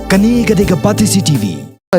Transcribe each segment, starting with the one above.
Kani gadega Pati CTV.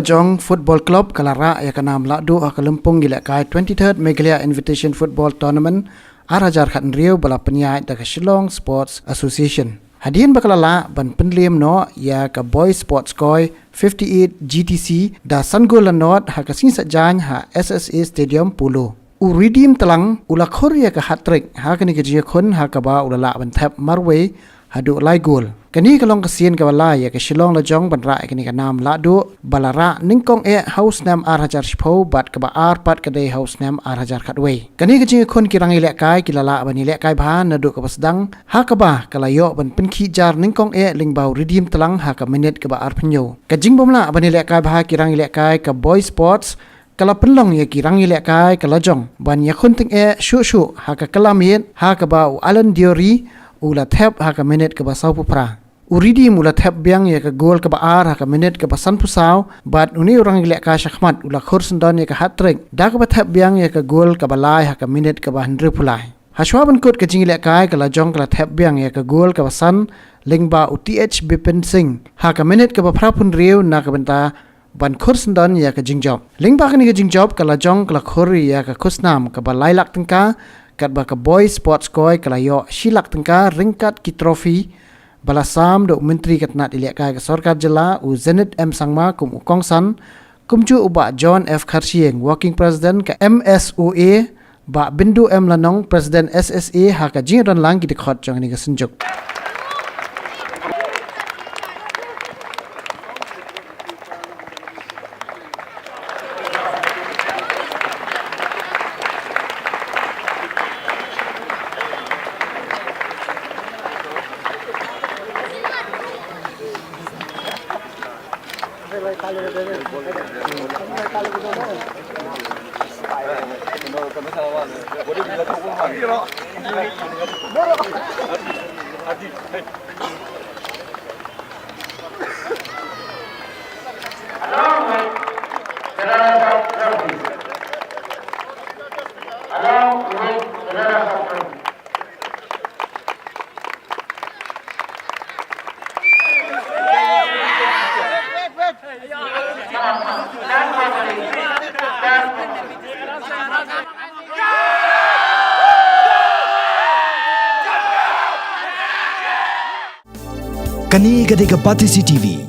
Jong Football Club Kalara ya kanam ladu akalempung gila kai 23rd Meghalaya Invitation Football Tournament arajar khat riau bala penyai da Shillong Sports Association. Hadian bakalala ban penliam no ya ka Boys Sports Koi 58 GTC da Sanggol Not ha kasing sajany ha SSA Stadium Pulo. Uridim telang ulakhor ya ka hat-trick ha kani kejia khon ha ka ba ulala ban thap marway hadu lai gol. Kani kalong kasian ka wala ya ka Shillong la jong ban ra kani ka nam la du balara ningkong house nam ar hajar shpo bat ka ba ar pat ka dei house nam ar hajar khatway. Kani ka jing khon kirang ile kai kilala bani ile kai bha na du ka basdang ha ka ba kalayo ban pinki jar ningkong ling bau redeem telang ha ka minute ka ba ar phnyo. Ka jing bomla bani ile kai bha kirang ile kai ka Boy Sports kala penlong ya kirang ile kai kala jong ban ya khon ting shu ha ka kalamien ha ka ba Alan Diori ula thep ha ka minute ka ba sau pupra uridi mula thep biang ya ka gol ka ba ar ha ka minute ka ba san pusau bat uni orang ile ka shakhmat ula khur sendon ya ka hat-trick da ka ba thep biang ya ka gol ka ba lai ha ka minute ka ba 100 pulai hashwa ban kot ka jing ile kai kala jong kala thep biang ya ka gol ka ba san lingba UTH Bipin Singh ha ka minute ka ba phrapun riu na ka benta ban khur sendon ya ka jingjob lingba ka ni ka jingjob kala jong kala khuri ya ka khusnam ka ba lai lak tengka kat ba ka Boy Sports Koi kala yo shilak tengka ringkat ki trofi balasam do menteri katnat ilek kai ka sarkar jela u Zenit M Sangma kum ukong san kumju uba John F Kharshieng working president ka MSOA ba Bindu M Lanong president SSA ha ka jingron lang ki dikhot jong ni ka senjuk. Kani gadega Pati CTV.